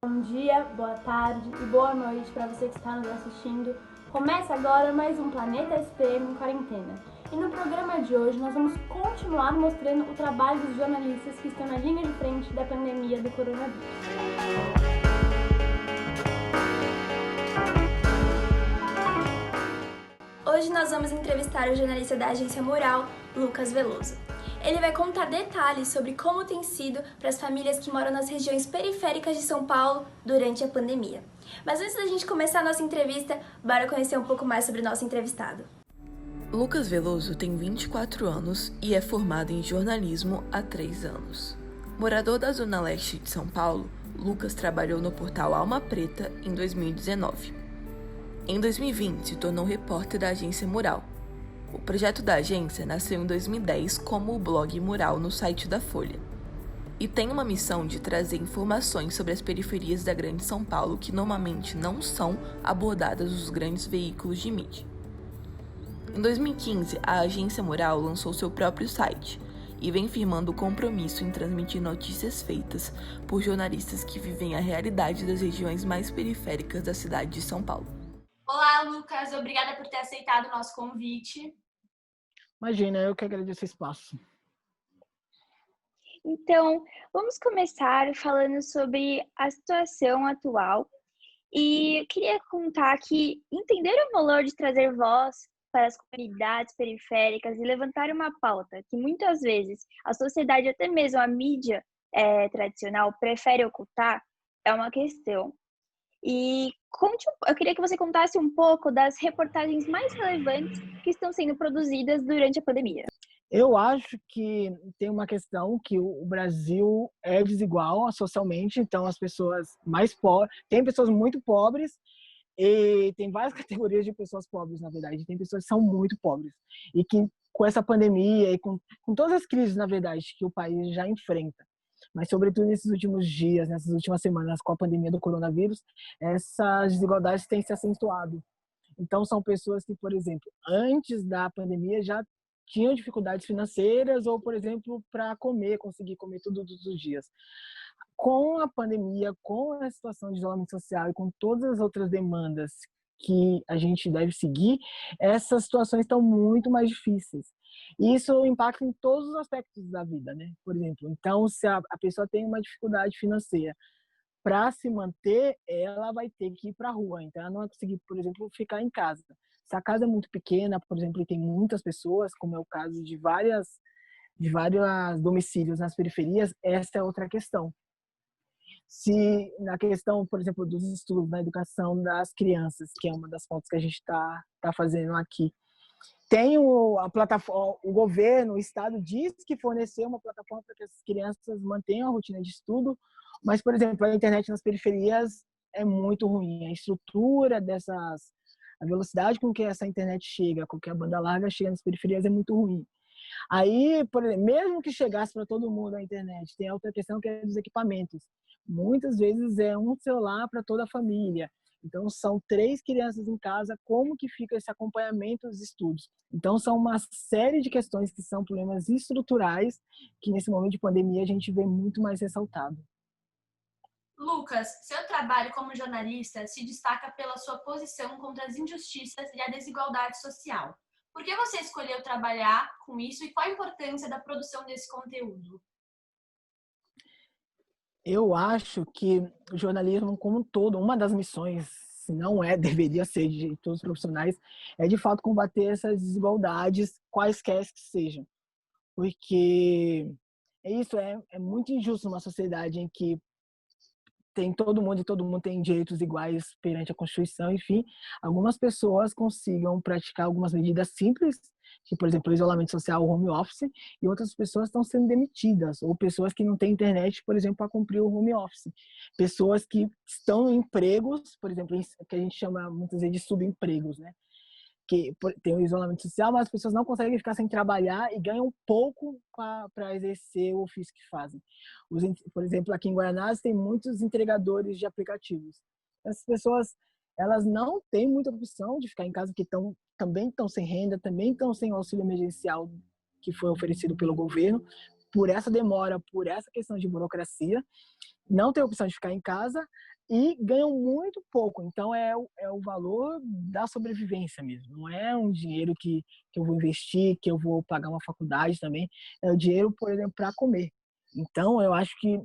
Bom dia, boa tarde e boa noite para você que está nos assistindo. Começa agora mais um Planeta SPM em quarentena. E no programa de hoje nós vamos continuar mostrando o trabalho dos jornalistas que estão na linha de frente da pandemia do coronavírus. Hoje nós vamos entrevistar o jornalista da agência Mural, Lucas Veloso. Ele vai contar detalhes sobre como tem sido para as famílias que moram nas regiões periféricas de São Paulo durante a pandemia. Mas antes da gente começar a nossa entrevista, bora conhecer um pouco mais sobre o nosso entrevistado. Lucas Veloso tem 24 anos e é formado em jornalismo há 3 anos. Morador da Zona Leste de São Paulo, Lucas trabalhou no portal Alma Preta em 2019. Em 2020, se tornou repórter da agência Mural. O projeto da agência nasceu em 2010 como o blog Mural no site da Folha. E tem uma missão de trazer informações sobre as periferias da Grande São Paulo que normalmente não são abordadas nos grandes veículos de mídia. Em 2015, a agência Mural lançou seu próprio site e vem firmando o compromisso em transmitir notícias feitas por jornalistas que vivem a realidade das regiões mais periféricas da cidade de São Paulo. Olá, Lucas. Obrigada por ter aceitado o nosso convite. Imagina, eu que agradeço o espaço. Então, vamos começar falando sobre a situação atual. E eu queria contar que entender o valor de trazer voz para as comunidades periféricas e levantar uma pauta que muitas vezes a sociedade, até mesmo a mídia tradicional, prefere ocultar, é uma questão. E eu queria que você contasse um pouco das reportagens mais relevantes que estão sendo produzidas durante a pandemia. Eu acho que tem uma questão que o Brasil é desigual socialmente, então as pessoas mais pobres, tem pessoas muito pobres e tem várias categorias de pessoas pobres, na verdade. Tem pessoas que são muito pobres e que com essa pandemia e com todas as crises, na verdade, que o país já enfrenta, mas sobretudo nesses últimos dias, nessas últimas semanas com a pandemia do coronavírus, essas desigualdades têm se acentuado. Então são pessoas que, por exemplo, antes da pandemia já tinham dificuldades financeiras ou, por exemplo, para conseguir comer todos os dias. Com a pandemia, com a situação de isolamento social e com todas as outras demandas que a gente deve seguir, essas situações estão muito mais difíceis. E isso impacta em todos os aspectos da vida, né? Por exemplo, então, se a pessoa tem uma dificuldade financeira, para se manter, ela vai ter que ir para a rua. Então, ela não vai conseguir, por exemplo, ficar em casa. Se a casa é muito pequena, por exemplo, e tem muitas pessoas, como é o caso de vários domicílios nas periferias, essa é outra questão. Se na questão, por exemplo, dos estudos, na educação das crianças, que é uma das pontos que a gente está fazendo aqui, tem a plataforma, o governo, o Estado diz que forneceu uma plataforma para que as crianças mantenham a rotina de estudo, mas, por exemplo, a internet nas periferias é muito ruim. A estrutura a velocidade com que essa internet chega, com que a banda larga chega nas periferias é muito ruim. Aí, por exemplo, mesmo que chegasse para todo mundo a internet, tem outra questão que é dos equipamentos. Muitas vezes é um celular para toda a família. Então, são 3 crianças em casa, como que fica esse acompanhamento dos estudos? Então, são uma série de questões que são problemas estruturais que, nesse momento de pandemia, a gente vê muito mais ressaltado. Lucas, seu trabalho como jornalista se destaca pela sua posição contra as injustiças e a desigualdade social. Por que você escolheu trabalhar com isso e qual a importância da produção desse conteúdo? Eu acho que o jornalismo como um todo, uma das missões, se não é, deveria ser de todos os profissionais, é de fato combater essas desigualdades, quaisquer que sejam. Porque é muito injusto numa sociedade em que tem todo mundo e todo mundo tem direitos iguais perante a Constituição, enfim, algumas pessoas consigam praticar algumas medidas simples, que, por exemplo, o isolamento social, o home office, e outras pessoas estão sendo demitidas, ou pessoas que não têm internet, por exemplo, para cumprir o home office. Pessoas que estão em empregos, por exemplo, que a gente chama muitas vezes de subempregos, né? Que tem o isolamento social, mas as pessoas não conseguem ficar sem trabalhar e ganham pouco para exercer o ofício que fazem. Por exemplo, aqui em Guaraná tem muitos entregadores de aplicativos. Essas pessoas, elas não têm muita opção de ficar em casa, porque também estão sem renda, também estão sem auxílio emergencial que foi oferecido pelo governo, por essa demora, por essa questão de burocracia. não têm opção de ficar em casa e ganham muito pouco. Então, é o valor da sobrevivência mesmo. Não é um dinheiro que eu vou investir, que eu vou pagar uma faculdade também. É o dinheiro, por exemplo, para comer. Então, eu acho que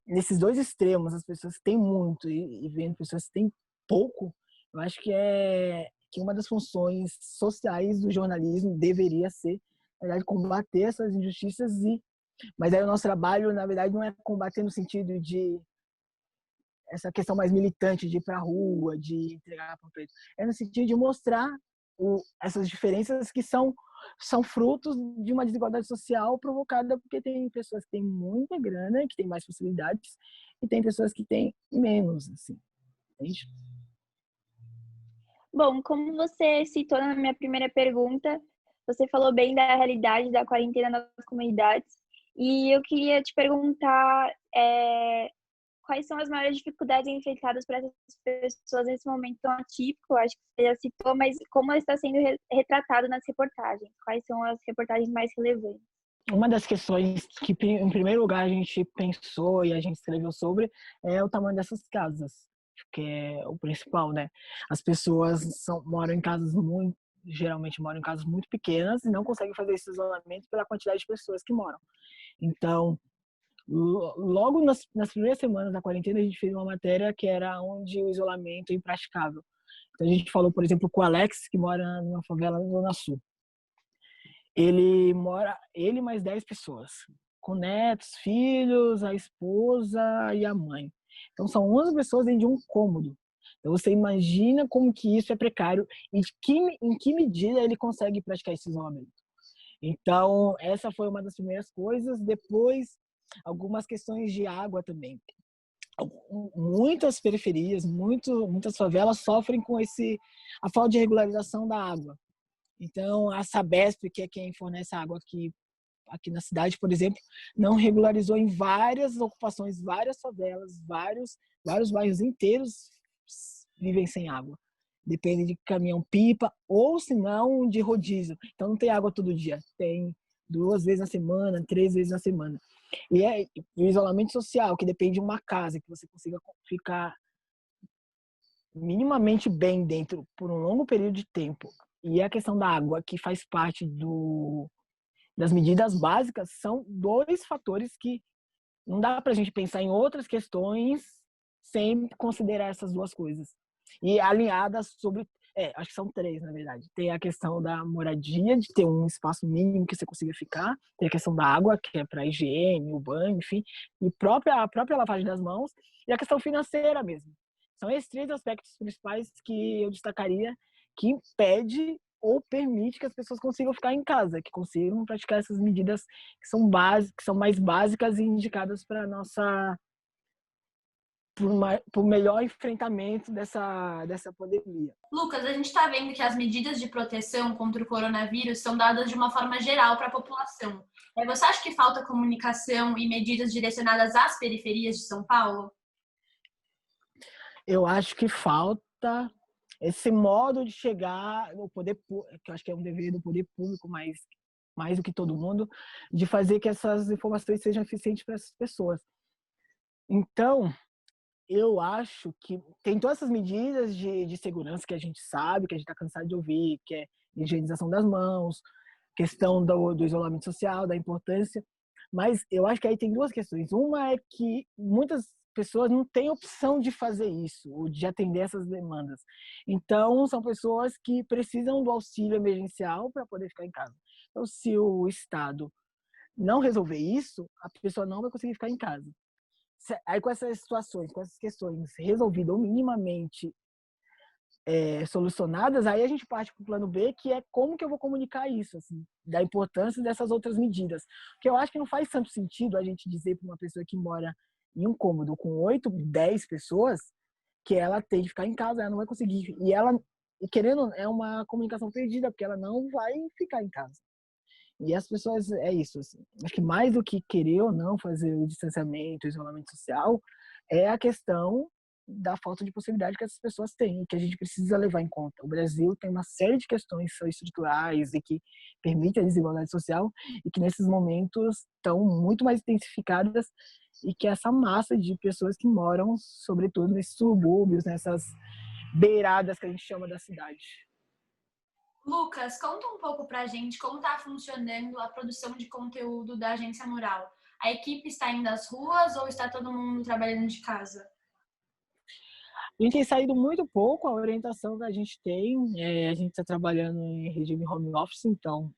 nesses dois extremos, as pessoas que têm muito e vendo pessoas que têm pouco, eu acho que uma das funções sociais do jornalismo deveria ser, na verdade, combater essas injustiças. Mas aí o nosso trabalho, na verdade, não é combater no sentido de essa questão mais militante de ir para a rua, de entregar panfleto. É no sentido de mostrar essas diferenças que são frutos de uma desigualdade social provocada porque tem pessoas que têm muita grana, que têm mais possibilidades, e tem pessoas que têm menos, assim. Entende? Bom, como você citou na minha primeira pergunta, você falou bem da realidade da quarentena nas comunidades. E eu queria te perguntar quais são as maiores dificuldades enfrentadas por essas pessoas nesse momento tão atípico, acho que você já citou, mas como está sendo retratado nas reportagens? Quais são as reportagens mais relevantes? Uma das questões que, em primeiro lugar, a gente pensou e a gente escreveu sobre é o tamanho dessas casas, que é o principal, né? As pessoas moram em casas geralmente moram em casas muito pequenas e não conseguem fazer esse isolamento pela quantidade de pessoas que moram. Então, logo nas primeiras semanas da quarentena, a gente fez uma matéria que era onde o isolamento é impraticável. Então, a gente falou, por exemplo, com o Alex, que mora numa favela na Zona Sul. Ele e mais 10 pessoas, com netos, filhos, a esposa e a mãe. Então, são 11 pessoas dentro de um cômodo. Então, você imagina como que isso é precário e em que medida ele consegue praticar esse isolamento. Então, essa foi uma das primeiras coisas. Depois, algumas questões de água também. Muitas periferias, muitas favelas sofrem com a falta de regularização da água. Então, a Sabesp, que é quem fornece a água aqui na cidade, por exemplo, não regularizou em várias ocupações, várias favelas, vários bairros inteiros vivem sem água. Depende de caminhão-pipa ou, se não, de rodízio. Então, não tem água todo dia. Tem 2 vezes na semana, 3 vezes na semana. E o isolamento social, que depende de uma casa, que você consiga ficar minimamente bem dentro por um longo período de tempo. E a questão da água, que faz parte das medidas básicas, são 2 fatores que não dá para a gente pensar em outras questões sem considerar essas 2 coisas. E alinhadas sobre... acho que são 3, na verdade. Tem a questão da moradia, de ter um espaço mínimo que você consiga ficar. Tem a questão da água, que é para higiene, o banho, enfim. E a própria lavagem das mãos. E a questão financeira mesmo. São esses 3 aspectos principais que eu destacaria que impede ou permite que as pessoas consigam ficar em casa, que consigam praticar essas medidas que são mais básicas e indicadas para por melhor enfrentamento dessa pandemia. Lucas, a gente está vendo que as medidas de proteção contra o coronavírus são dadas de uma forma geral para a população. Você acha que falta comunicação e medidas direcionadas às periferias de São Paulo? Eu acho que falta esse modo de chegar no poder público, que eu acho que é um dever do poder público, mais do que todo mundo, de fazer que essas informações sejam eficientes para essas pessoas. Então, eu acho que tem todas essas medidas de segurança que a gente sabe, que a gente está cansado de ouvir, que é higienização das mãos, questão do isolamento social, da importância, mas eu acho que aí tem 2 questões. Uma é que muitas pessoas não têm opção de fazer isso, ou de atender essas demandas. Então, são pessoas que precisam do auxílio emergencial para poder ficar em casa. Então, se o Estado não resolver isso, a pessoa não vai conseguir ficar em casa. Aí, com essas situações, com essas questões resolvidas ou minimamente solucionadas, aí a gente parte para o plano B, que é como que eu vou comunicar isso, assim, da importância dessas outras medidas. Porque eu acho que não faz tanto sentido a gente dizer para uma pessoa que mora em um cômodo com 8, 10 pessoas que ela tem que ficar em casa, ela não vai conseguir. E querendo, é uma comunicação perdida, porque ela não vai ficar em casa. E as pessoas, é isso, assim. Acho que mais do que querer ou não fazer o distanciamento, o isolamento social, é a questão da falta de possibilidade que essas pessoas têm e que a gente precisa levar em conta. O Brasil tem uma série de questões que são estruturais e que permitem a desigualdade social e que nesses momentos estão muito mais intensificadas e que é essa massa de pessoas que moram, sobretudo, nesses subúrbios, nessas beiradas que a gente chama da cidade. Lucas, conta um pouco pra gente como está funcionando a produção de conteúdo da Agência Mural. A equipe está indo às ruas ou está todo mundo trabalhando de casa? A gente tem saído muito pouco, a orientação que a gente tem, a gente está trabalhando em regime home office, então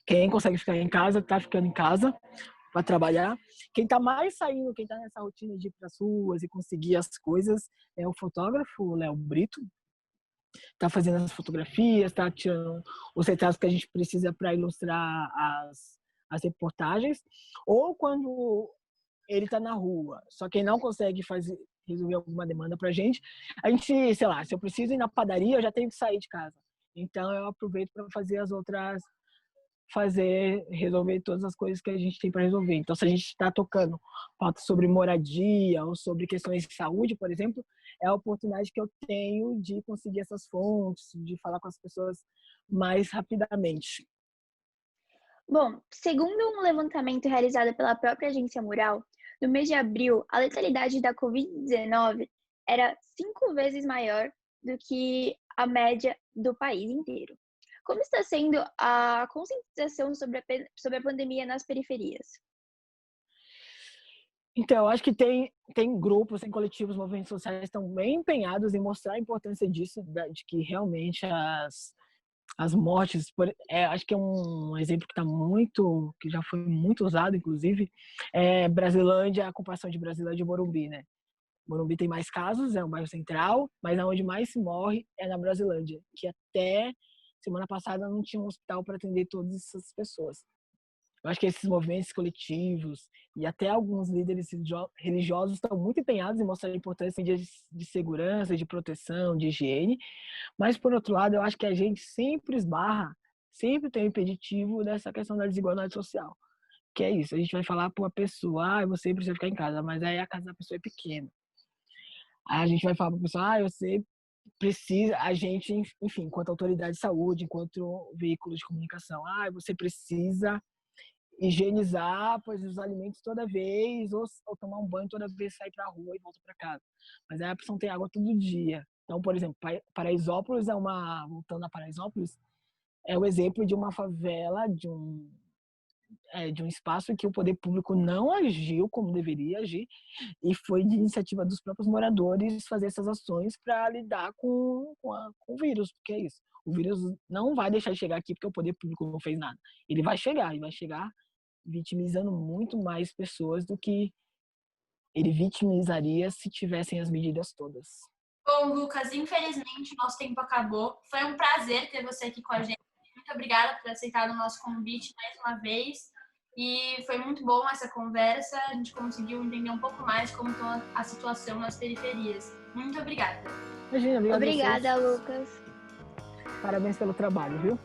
quem consegue ficar em casa, está ficando em casa para trabalhar. Quem está mais saindo, quem está nessa rotina de ir para as ruas e conseguir as coisas, é o fotógrafo, o Léo Brito. Está fazendo as fotografias, está tirando os retratos que a gente precisa para ilustrar as reportagens. Ou quando ele está na rua, só que ele não consegue resolver alguma demanda para a gente, sei lá, se eu preciso ir na padaria, eu já tenho que sair de casa. Então eu aproveito para resolver todas as coisas que a gente tem para resolver. Então, se a gente está tocando pauta sobre moradia ou sobre questões de saúde, por exemplo, é a oportunidade que eu tenho de conseguir essas fontes, de falar com as pessoas mais rapidamente. Bom, segundo um levantamento realizado pela própria Agência Mural, no mês de abril, a letalidade da Covid-19 era 5 vezes maior do que a média do país inteiro. Como está sendo a conscientização sobre a pandemia nas periferias? Então, eu acho que tem grupos, tem coletivos, movimentos sociais que estão bem empenhados em mostrar a importância disso, de que realmente as mortes, acho que é um exemplo que já foi muito usado, inclusive, Brasilândia, a comparação de Brasilândia e Morumbi, né? Morumbi tem mais casos, é um bairro central, mas aonde mais se morre é na Brasilândia, que até semana passada não tinha um hospital para atender todas essas pessoas. Eu acho que esses movimentos coletivos e até alguns líderes religiosos estão muito empenhados em mostrar a importância de segurança, de proteção, de higiene. Mas, por outro lado, eu acho que a gente sempre tem o impeditivo dessa questão da desigualdade social. Que é isso, a gente vai falar para uma pessoa, você precisa ficar em casa, mas aí a casa da pessoa é pequena. Aí a gente vai falar para a pessoa, você precisa, a gente, enfim, enquanto autoridade de saúde, enquanto veículo de comunicação, você precisa higienizar os alimentos toda vez ou tomar um banho toda vez que sai para a rua e volta para casa. Mas aí a pessoa tem água todo dia. Então, por exemplo, Paraisópolis voltando a Paraisópolis, é o exemplo de uma favela, de um espaço que o poder público não agiu como deveria agir e foi de iniciativa dos próprios moradores fazer essas ações para lidar com o vírus, porque é isso. O vírus não vai deixar de chegar aqui porque o poder público não fez nada. Ele vai chegar vitimizando muito mais pessoas do que ele vitimizaria se tivessem as medidas todas. Bom, Lucas, infelizmente o nosso tempo acabou. Foi um prazer ter você aqui com a gente. Muito obrigada por aceitar o nosso convite mais uma vez. E foi muito bom essa conversa. A gente conseguiu entender um pouco mais como está a situação nas periferias. Muito obrigada. Imagina, obrigada, Lucas. Parabéns pelo trabalho, viu?